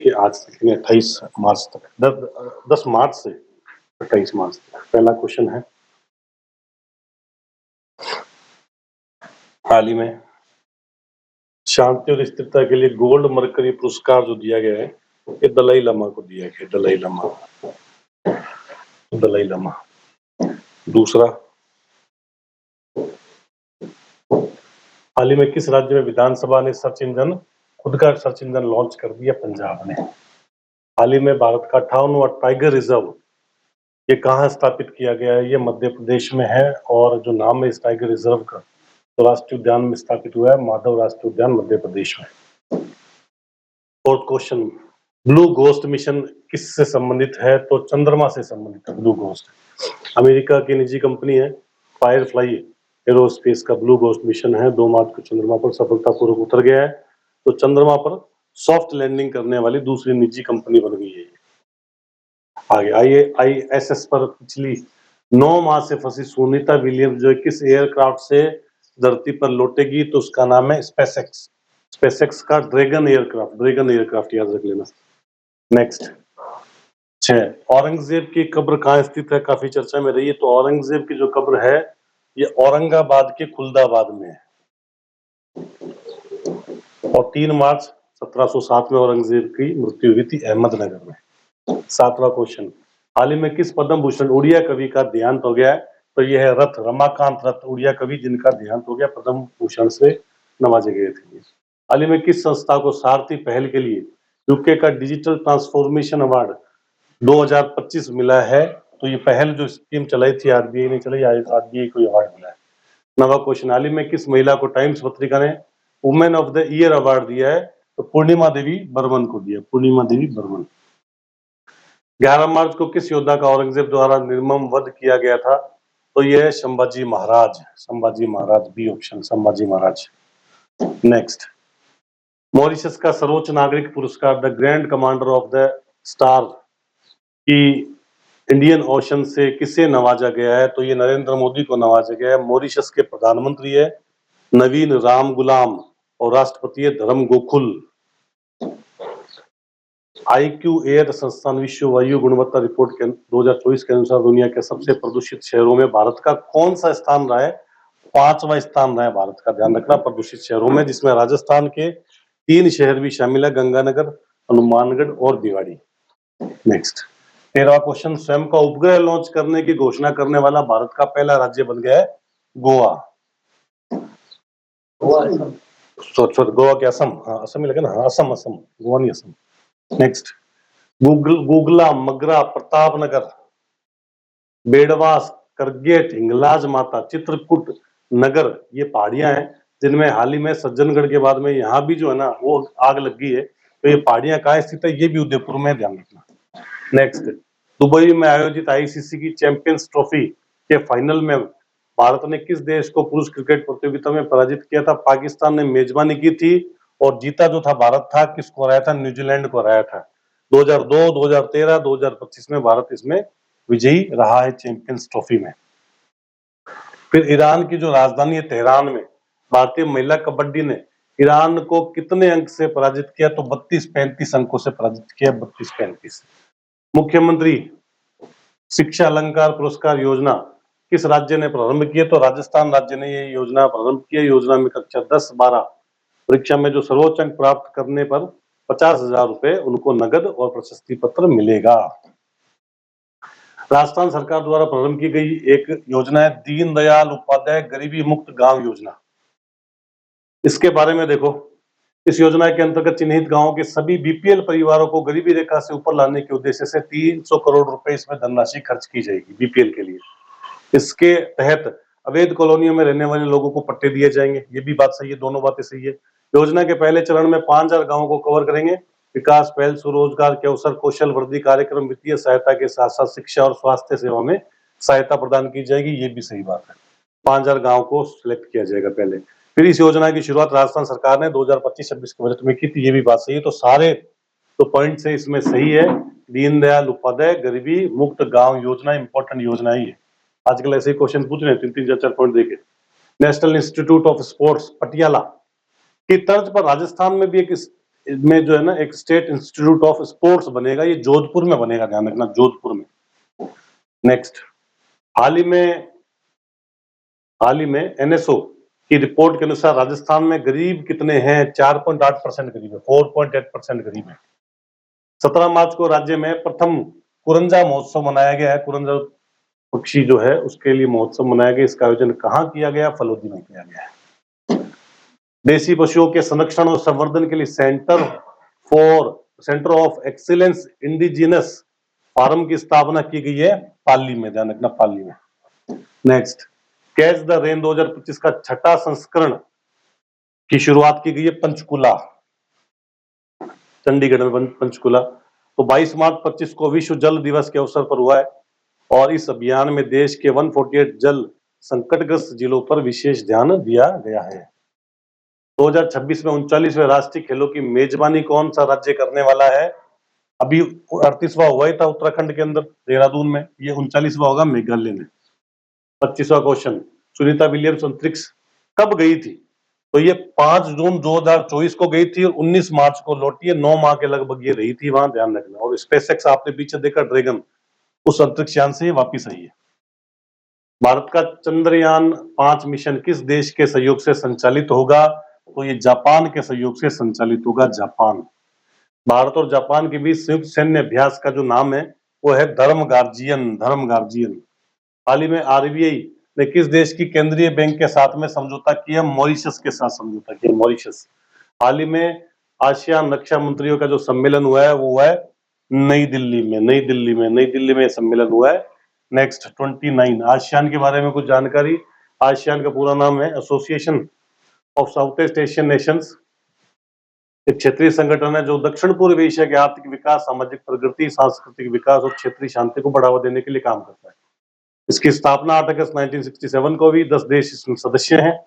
कि आज से 28 मार्च तक 10 मार्च से 28 मार्च तक। पहला क्वेश्चन है, हाल ही में शांति और स्थिरता के लिए गोल्ड मरकरी पुरस्कार जो दिया गया है, ये दलाई लामा को दिया गया। दलाई लामा। दूसरा, हाल ही में किस राज्य में विधानसभा ने खुद का सर्च इंजन लॉन्च कर दिया? पंजाब ने। हाल ही में भारत का 58वां टाइगर रिजर्व ये कहाँ स्थापित किया गया है? ये मध्य प्रदेश में है, और जो नाम है इस टाइगर रिजर्व का, तो राष्ट्रीय उद्यान में स्थापित हुआ है, माधव राष्ट्रीय उद्यान मध्य प्रदेश में। Fourth question, blue ghost mission किससे संबंधित है? तो चंद्रमा से संबंधित है ब्लू घोस्ट। अमेरिका की निजी कंपनी है फायरफ्लाई एरोस्पेस का ब्लू घोस्ट मिशन है, 2 मार्च को चंद्रमा पर सफलतापूर्वक उतर गया है। तो चंद्रमा पर सॉफ्ट लैंडिंग करने वाली दूसरी निजी कंपनी बन गई है। आगे ISS पर पिछली 9 माह से फंसी सुनीता विलियम्स जो किस एयरक्राफ्ट से धरती पर लौटेगी? तो उसका नाम है स्पेसएक्स का ड्रैगन एयरक्राफ्ट याद रख लेना। नेक्स्ट 6, औरंगजेब की कब्र कहाँ स्थित है? काफी चर्चा में रही है। तो औरंगजेब की जो कब्र है ये औरंगाबाद के खुलदाबाद में है, और 3 मार्च 1707 में औरंगजेब की मृत्यु हुई थी अहमदनगर में। 7वां क्वेश्चन, हाल ही में किस पद्म भूषण उड़िया कवि का देहांत हो गया है? तो यह है रमाकांत रथ उड़िया कवि जिनका देहांत हो गया, पद्म भूषण से नवाजे गए थे। हाल ही में किस संस्था को सारथी पहल के लिए यूके का डिजिटल ट्रांसफॉर्मेशन अवार्ड 2025 मिला है? तो ये पहल जो स्कीम चलाई थी आरबीआई ने चलाई, आरबीआई को अवार्ड मिला है। 9वां क्वेश्चन, हाल ही में किस महिला को टाइम्स पत्रिका ने women of the year award दिया है? तो पूर्णिमा देवी बर्मन को दिया। 11 मार्च को किस योद्धा का औरंगजेब द्वारा निर्मम वध किया गया था? तो यह है Sambhaji Maharaj, B option, Sambhaji Maharaj. Next, Mauritius का सर्वोच्च नागरिक पुरस्कार the grand commander of the star की इंडियन ओशन से किसे नवाजा गया है? तो ये नरेंद्र मोदी को नवाजा गया है। मॉरिशस के प्रधानमंत्री है नवीन राम गुलाम, और राष्ट्रपति है धर्म गोकुल। IQ एयर संस्थान विश्व वायु गुणवत्ता रिपोर्ट के 2024 के अनुसार दुनिया के सबसे प्रदूषित शहरों में भारत का कौन सा स्थान रहा है? 5वां स्थान रहा है भारत का, ध्यान रखना, प्रदूषित शहरों में, जिसमें राजस्थान के 3 शहर भी शामिल है, गंगानगर, हनुमानगढ़ और भिवाड़ी। नेक्स्ट 13वां क्वेश्चन, स्वयं का उपग्रह लॉन्च करने की घोषणा करने वाला भारत का पहला राज्य बन गया है गोवा। गोवा के असम, हाँ असम ही लगे ना, हाँ असम, गोवा नहीं असम। नेक्स्ट, गुगला, मगरा, प्रतापनगर, बेड़वास, करगेट, हिंगलाज माता, चित्रकूट नगर, ये पहाड़ियां हैं जिनमें हाल ही में सज्जनगढ़ के बाद में यहाँ भी जो है ना वो आग लग गई है। तो ये पहाड़ियां कहाँ स्थित है? ये भी उदयपुर में, ध्यान रखना। नेक्स्ट, दुबई में आयोजित ICC की चैंपियंस ट्रॉफी के फाइनल में भारत ने किस देश को पुरुष क्रिकेट प्रतियोगिता में पराजित किया था? पाकिस्तान ने मेजबानी की थी, और जीता जो था भारत था, किसको हराया था? न्यूजीलैंड को हराया था। 2002, 2013, 2025 में भारत इसमें विजयी रहा है चैंपियंस ट्रॉफी में। फिर ईरान की जो राजधानी है तेहरान में भारतीय महिला कबड्डी ने ईरान को कितने अंक से पराजित किया? तो 32-35 अंकों से पराजित किया, 32-35। मुख्यमंत्री शिक्षा अलंकार पुरस्कार योजना किस राज्य ने प्रारंभ की है? तो राजस्थान राज्य ने ये योजना प्रारंभ की है। योजना में कक्षा 10-12 परीक्षा में जो सर्वोच्च अंक प्राप्त करने पर 50,000 रुपए उनको नगद और प्रशस्ति पत्र मिलेगा। राजस्थान सरकार द्वारा प्रारंभ की गई एक योजना है दीनदयाल उपाध्याय गरीबी मुक्त गांव योजना। इसके बारे में देखो, इस योजना के अंतर्गत चिन्हित गांवों के सभी BPL परिवारों को गरीबी रेखा से ऊपर लाने के उद्देश्य से 300 करोड़ रुपए इसमें धनराशि खर्च की जाएगी BPL के लिए। इसके तहत अवैध कॉलोनियों में रहने वाले लोगों को पट्टे दिए जाएंगे। ये भी बात सही है, दोनों बातें सही है। योजना के पहले चरण में 5000 गांवों को कवर करेंगे। विकास पहल, स्वरोजगार के अवसर, कौशल वृद्धि कार्यक्रम, वित्तीय सहायता के साथ साथ शिक्षा और स्वास्थ्य सेवा में सहायता प्रदान की जाएगी। ये भी सही बात है। 5000 गांव को सिलेक्ट किया जाएगा पहले। फिर इस योजना की शुरुआत राजस्थान सरकार ने 2025-26 के बजट में की थी। ये भी बात सही है। तो सारे तो पॉइंट से इसमें सही है। दीनदयाल उपाध्याय गरीबी मुक्त गांव योजना इंपॉर्टेंट योजना ही है। आजकल ऐसे क्वेश्चन पूछ रहे हैं 3-3, 4-4 पॉइंट देके। National institute of sports Patiala की तर्ज पर राजस्थान में भी एक में जो है ना एक स्टेट इंस्टीट्यूट ऑफ स्पोर्ट्स बनेगा, ये जोधपुर में बनेगा, ध्यान रखना, जोधपुर में। नेक्स्ट, हाल ही में एनएसओ की रिपोर्ट के अनुसार राजस्थान में गरीब कितने हैं? 4.8% गरीब है, 4.8% गरीब है। 17 मार्च को राज्य में प्रथम कुरंजा महोत्सव मनाया गया है। कुरंजा पक्षी जो है उसके लिए महोत्सव मनाया गया। इसका आयोजन कहाँ किया गया? फलोदी में किया गया है। देशी पशुओं के संरक्षण और संवर्धन के लिए centre of excellence indigenous farm की स्थापना की गई है पाली में, ध्यान रखना, पाली में। नेक्स्ट, कैच द रेन 2025 का छठा संस्करण की शुरुआत की गई है पंचकुला, चंडीगढ़ में पंचकुला। तो 22 मार्च 25 को विश्व जल दिवस के अवसर पर हुआ है और इस अभियान में देश के 148 जल संकटग्रस्त जिलों पर विशेष ध्यान दिया गया है। 2026 में 39वें राष्ट्रीय खेलों की मेजबानी कौन सा राज्य करने वाला है? अभी 38वां हुआ ही था उत्तराखंड के अंदर, देहरादून में। ये 39वां होगा मेघालय में। 25वां क्वेश्चन, सुनीता विलियम्स अंतरिक्ष कब गई थी? तो ये 5 जून 2024 को गई थी और 19 मार्च को लौटी है। 9 माह के लगभग ये रही थी वहां, ध्यान रखना। और स्पेसएक्स आपने पीछे देखा, ड्रैगन, उस अंतरिक्ष यान से वापिस आई है। भारत का चंद्रयान 5 मिशन किस देश के सहयोग से संचालित होगा? तो ये जापान के सहयोग से संचालित होगा, जापान। भारत और जापान के बीच संयुक्त सैन्य अभ्यास का जो नाम है वो है धर्म गार्जियन। हाल ही में आरबीआई ने किस देश की केंद्रीय बैंक के साथ में समझौता किया? मॉरिशस के साथ समझौता किया, मॉरिशस। हाल ही में आसियान रक्षा मंत्रियों का जो सम्मेलन हुआ है वो हुआ है नई दिल्ली में सम्मेलन हुआ है। नेक्स्ट, 29, आसियान के बारे में कुछ जानकारी। आसियान का पूरा नाम है association of south east Asian Nations. एक क्षेत्रीय संगठन है जो दक्षिण पूर्व एशिया के आर्थिक विकास, सामाजिक प्रगति, सांस्कृतिक विकास और क्षेत्रीय शांति को बढ़ावा देने के लिए काम करता है। इसकी स्थापना 8 अगस्त 1967 को हुई। 10 देश इसमें सदस्य हैं।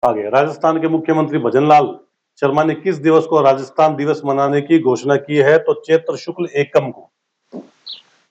आगे, राजस्थान के मुख्यमंत्री भजनलाल शर्मा ने किस दिवस को राजस्थान दिवस मनाने की घोषणा की है? तो चैत्र शुक्ल एकम को।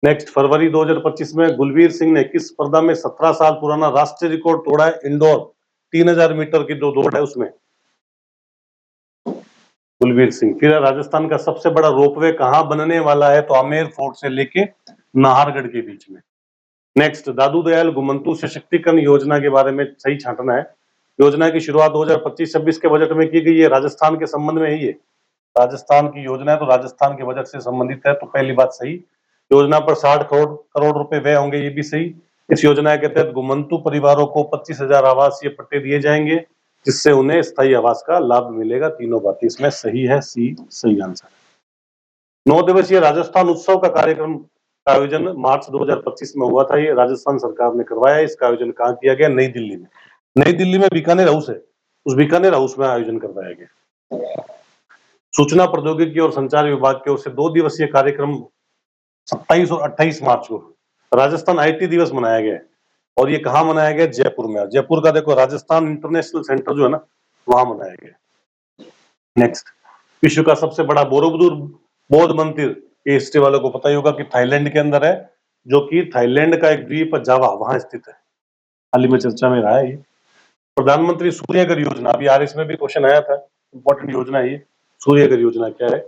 नेक्स्ट, फरवरी 2025 में गुलवीर सिंह ने किस स्पर्धा में 17 साल पुराना राष्ट्रीय रिकॉर्ड तोड़ा है? इंडोर 3000 मीटर की जो दौड़ है उसमें गुलवीर सिंह। फिर राजस्थान का सबसे बड़ा रोपवे कहाँ बनने वाला है? तो आमेर फोर्ट से लेके नाहरगढ़ के बीच में। नेक्स्ट, दादू दयाल गुमंतु सशक्तिकरण योजना के बारे में सही छांटना है। योजना की शुरुआत 2025-26 के बजट में की गई है। राजस्थान के संबंध में ही है, राजस्थान की योजना है तो राजस्थान के बजट से संबंधित है, तो पहली बात सही। योजना पर 60 करोड़ रुपए व्यय होंगे, ये भी सही। इस योजना के तहत गुमंतु परिवारों को 25,000 आवासीय पट्टे दिए जाएंगे जिससे उन्हें स्थायी आवास का लाभ मिलेगा। तीनों बातें इसमें सही है, सी सही आंसर है। 9 दिवसीय राजस्थान उत्सव का कार्यक्रम का आयोजन मार्च 2025 में हुआ था। ये राजस्थान सरकार ने करवाया। इसका आयोजन कहाँ किया गया? नई दिल्ली में। नई दिल्ली में बीकानेर हाउस है, उस बीकानेर हाउस में आयोजन करवाया गया। सूचना प्रौद्योगिकी और संचार विभाग की ओर से 2 दिवसीय कार्यक्रम 27 और 28 मार्च को राजस्थान आईटी दिवस मनाया गया है और ये कहाँ मनाया गया? जयपुर में। जयपुर का देखो राजस्थान इंटरनेशनल सेंटर जो है ना, वहां मनाया गया। नेक्स्ट, विश्व का सबसे बड़ा बोरोबुदुर बौद्ध मंदिर, ये हिस्ट्री वालों को पता ही होगा कि थाईलैंड के अंदर है, जो कि थाईलैंड का एक द्वीप जावा, वहां स्थित है। हाल ही में चर्चा में रहा है ये। प्रधानमंत्री सूर्यघर योजना, अभी आरएस में भी क्वेश्चन आया था, इंपॉर्टेंट योजना है ये। सूर्यघर योजना क्या है?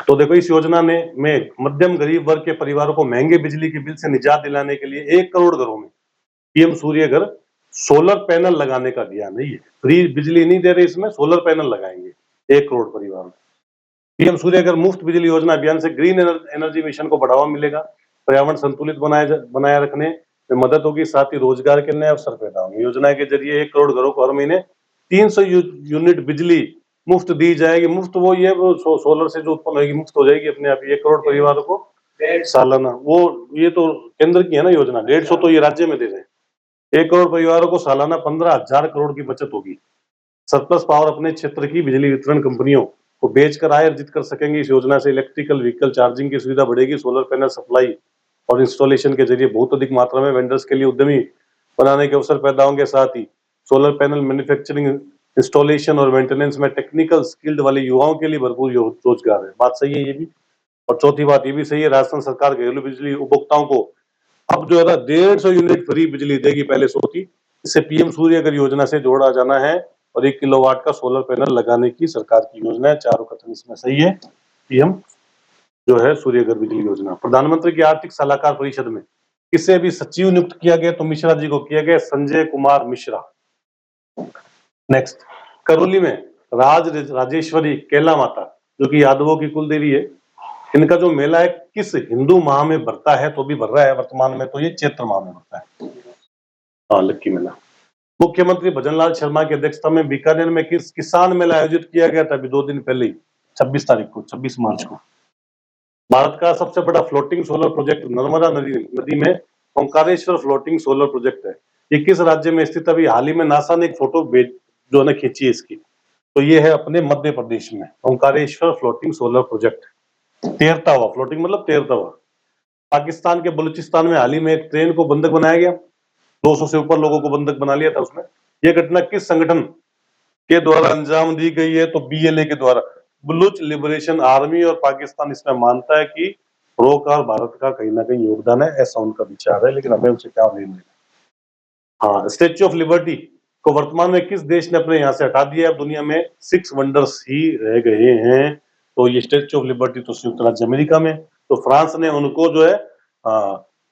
तो देखो, इस योजना में मध्यम गरीब वर्ग के परिवारों को महंगे बिजली के बिल से निजात दिलाने के लिए 1 करोड़ घरों में पीएम सूर्यघर सोलर पैनल लगाने का अभियान है। ये फ्री बिजली नहीं दे रहे, इसमें सोलर पैनल लगाएंगे 1 करोड़ परिवार में। पीएम सूर्यघर मुफ्त बिजली योजना अभियान से ग्रीन एनर्जी मिशन को बढ़ावा मिलेगा, पर्यावरण संतुलित बनाए रखने में मदद होगी, साथ ही रोजगार के नए अवसर पैदा होंगे। योजना के जरिए 1 करोड़ घरों को हर महीने 300 यूनिट बिजली मुफ्त दी जाएगी। मुफ्त वो ये सोलर से जो उत्पन्न होगी मुफ्त हो जाएगी अपने आप। 1 करोड़ परिवारों को सालाना, वो ये तो केंद्र की है ना योजना, 150 तो ये राज्य में दे रहे हैं। 1 करोड़ परिवारों को सालाना 15,000 करोड़ की बचत होगी। सरप्लस पावर अपने क्षेत्र की बिजली वितरण कंपनियों को बेचकर आय अर्जित कर सकेंगे। इस योजना से इलेक्ट्रिकल व्हीकल चार्जिंग की सुविधा बढ़ेगी। सोलर पैनल सप्लाई और इंस्टॉलेशन के जरिए बहुत अधिक मात्रा में वेंडर्स के लिए उद्यमी बनाने के अवसर पैदा होंगे। साथ ही सोलर पैनल मैन्युफैक्चरिंग, इंस्टॉलेशन और मेंटेनेंस में टेक्निकल स्किल्ड वाले युवाओं के लिए भरपूर रोजगार है। बात सही है ये भी। और चौथी बात ये भी सही है, राजस्थान सरकार घरेलू बिजली उपभोक्ताओं को अब जो है ना 150 यूनिट फ्री बिजली देगी, पहले 100 थी। इसे पीएम सूर्यघर योजना से जोड़ा जाना है और 1 किलोवाट का सोलर पैनल लगाने की सरकार की योजना है। चारों कथन इसमें सही है। पीएम जो है सूर्य घर बिजली योजना। प्रधानमंत्री की आर्थिक सलाहकार परिषद में किसे भी सचिव नियुक्त किया गया? तो मिश्रा जी को किया गया, संजय कुमार मिश्रा। नेक्स्ट, करौली में राजेश्वरी कैला माता जो कि यादवों की कुल देवी है, इनका जो मेला है किस हिंदू माह में भरता है? तो भी भर रहा है वर्तमान में, तो ये चैत्र माह में भरता है। हाँ, लक्की मेला। मुख्यमंत्री भजनलाल शर्मा की अध्यक्षता में बीकानेर में किस किसान मेला आयोजित किया गया था? अभी 2 दिन पहले ही, 26 तारीख को, 26 मार्च को। भारत का सबसे बड़ा फ्लोटिंग सोलर प्रोजेक्ट नर्मदा नदी में ओंकारेश्वर फ्लोटिंग सोलर प्रोजेक्ट है। ये किस राज्य में स्थित है? अभी हाल ही में नासा ने एक फोटो जो है खींची है इसकी, तो ये है अपने मध्य प्रदेश में, ओंकारेश्वर फ्लोटिंग सोलर प्रोजेक्ट। तैरता हुआ, फ्लोटिंग मतलब तैरता हुआ। पाकिस्तान के बलूचिस्तान में हाल ही में एक ट्रेन को बंधक बनाया गया, 200 से ऊपर लोगों को बंधक बना लिया था उसमें। यह घटना किस संगठन के द्वारा अंजाम दी गई है? तो बीएलए के द्वारा, बलूच लिबरेशन आर्मी। और पाकिस्तान इसमें मानता है कि रोकार भारत का कहीं ना कहीं योगदान है, ऐसा उनका विचार है, लेकिन हमें उनसे क्या लेना देना। हाँ, स्टेच्यू ऑफ लिबर्टी को वर्तमान में किस देश ने अपने यहाँ से हटा दिया है? दुनिया में 6 वंडर्स ही रह गए हैं, तो ये स्टेच्यू ऑफ लिबर्टी तो संयुक्त राज्य अमेरिका में, तो फ्रांस ने उनको जो है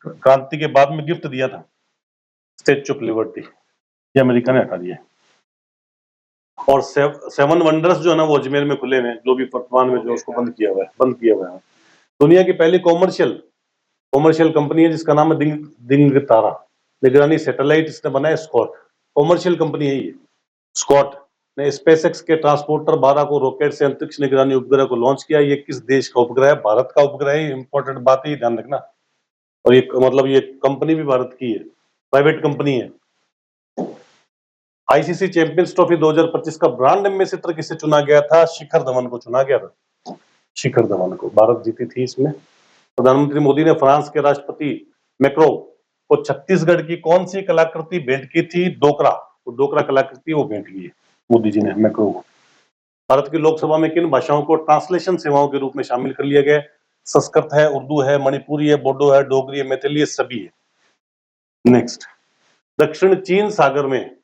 क्रांति के बाद में गिफ्ट दिया था स्टेच्यू ऑफ लिबर्टी, ये अमेरिका ने हटा दिया। और 7 वंडर्स जो है ना वो अजमेर में खुले हुए हैं, जो भी वर्तमान में जो उसको बंद किया हुआ है। दुनिया की पहली कॉमर्शियल कंपनी है जिसका नाम है दिंग तारा निगरानी सैटेलाइट, इसने बनाया स्कॉट, कॉमर्शियल कंपनी है ये। स्कॉट ने स्पेसएक्स के ट्रांसपोर्टर 12 को रॉकेट से अंतरिक्ष निगरानी उपग्रह को लॉन्च किया। ये किस देश का उपग्रह है? भारत का उपग्रह है, इंपॉर्टेंट बात है, ध्यान रखना। और ये मतलब ये कंपनी भी भारत की है, प्राइवेट कंपनी है। आईसीसी चैंपियंस ट्रॉफी 2025 का ब्रांड एम्बेसडर किसे चुना गया था? शिखर धवन को चुना गया था, शिखर धवन को। भारत जीती थी इसमें। प्रधानमंत्री मोदी ने फ्रांस के राष्ट्रपति मैक्रो को छत्तीसगढ़ की कौन सी कलाकृति भेंट की थी? डोकरा, वो डोकरा कलाकृति वो भेंट की है मोदी जी ने मैक्रो को। भारत की लोकसभा में किन भाषाओं को ट्रांसलेशन सेवाओं के रूप में शामिल कर लिया गया? संस्कृत है, उर्दू है, मणिपुरी है, बोडो है, डोगरी है, मैथिली है, सभी है। नेक्स्ट, दक्षिण चीन सागर में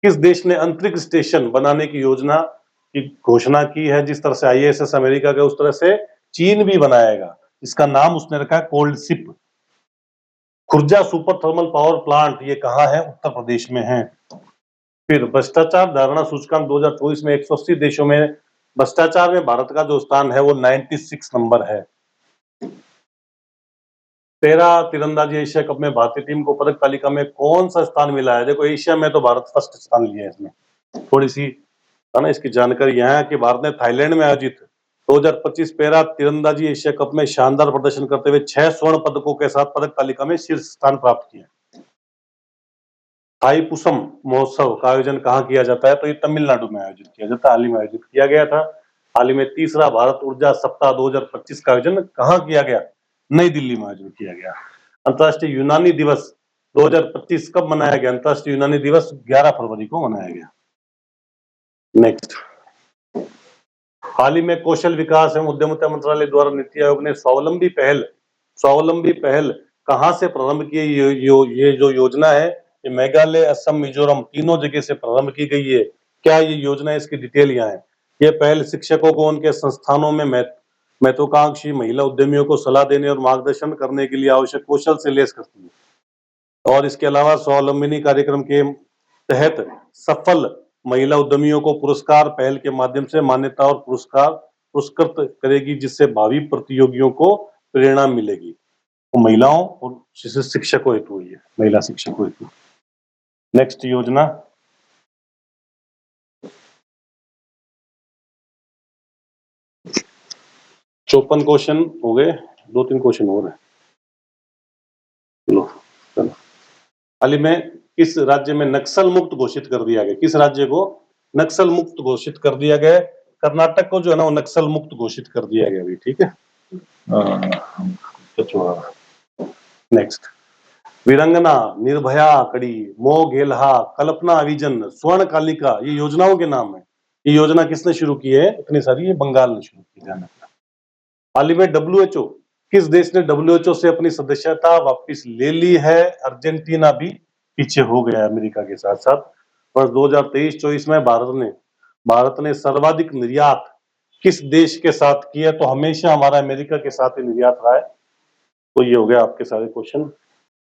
किस देश ने अंतरिक्ष स्टेशन बनाने की योजना की घोषणा की है? जिस तरह से आईएसएस अमेरिका का, उस तरह से चीन भी बनाएगा। इसका नाम उसने रखा है cold ship. Khurja super thermal power plant ये कहाँ है? उत्तर प्रदेश में है। फिर भ्रष्टाचार धारणा सूचकांक 2024 में 180 देशों में भ्रष्टाचार में भारत का जो स्थान है वो 96 नंबर है। पैरा तीरंदाजी एशिया कप में भारतीय टीम को पदक तालिका में कौन सा स्थान मिला है? देखो एशिया में तो भारत फर्स्ट स्थान लिया है इसमें। थोड़ी सी है ना इसकी जानकारी यहाँ है कि भारत ने थाईलैंड में आयोजित 2025 पैरा तीरंदाजी एशिया कप में शानदार प्रदर्शन करते हुए 6 स्वर्ण पदकों के साथ पदक तालिका में शीर्ष स्थान प्राप्त किया। थाईपुसम महोत्सव का आयोजन कहाँ किया जाता है? तो ये तमिलनाडु में आयोजित किया जाता है, हाल ही में आयोजित किया गया था। हाल ही में तीसरा भारत ऊर्जा सप्ताह 2025 का आयोजन कहाँ किया गया? नई दिल्ली में आयोजन किया गया। अंतर्राष्ट्रीय यूनानी दिवस 2025 कब मनाया गया? अंतर्राष्ट्रीय यूनानी दिवस 11 फरवरी को मनाया गया। नेक्स्ट, हाल ही में कौशल विकास एवं उद्यमिता मंत्रालय द्वारा नीति आयोग ने स्वावलंबी पहल कहां से प्रारंभ की? ये जो योजना है ये मेघालय, असम, मिजोरम तीनों जगह से प्रारंभ की गई है। क्या ये योजना है? इसकी डिटेल यहाँ है। ये पहल शिक्षकों को उनके संस्थानों में महत्वाकांक्षी महिला उद्यमियों को सलाह देने और मार्गदर्शन करने के लिए आवश्यक कौशल से लैस करती है। और इसके अलावा स्वावलंबिनी कार्यक्रम के तहत सफल महिला उद्यमियों को पुरस्कार पहल के माध्यम से मान्यता और पुरस्कृत करेगी, जिससे भावी प्रतियोगियों को प्रेरणा मिलेगी। महिलाओं और शिक्षकों हेतु है, महिला शिक्षकों हेतु। नेक्स्ट योजना, चौपन क्वेश्चन हो गए, 2-3 क्वेश्चन और है। चलो हाल ही में किस राज्य में नक्सल मुक्त घोषित कर दिया गया? किस राज्य को नक्सल मुक्त घोषित कर दिया गया? कर्नाटक को जो है ना वो नक्सल मुक्त घोषित कर दिया गया अभी, ठीक है। नेक्स्ट, वीरंगना, निर्भया कड़ी, मोह गेल्हा, कल्पना अविजन, स्वर्ण कालिका ये योजनाओं के नाम है। ये योजना किसने शुरू की है? इतनी सारी ये बंगाल ने शुरू की है। हाल ही में WHO, किस देश ने WHO से अपनी सदस्यता वापस ले ली है? अर्जेंटीना भी पीछे हो गया अमेरिका के साथ साथ। वर्ष 2023-24 में भारत ने सर्वाधिक निर्यात किस देश के साथ की है? तो हमेशा हमारा अमेरिका के साथ ही निर्यात रहा है। तो ये हो गया आपके सारे क्वेश्चन।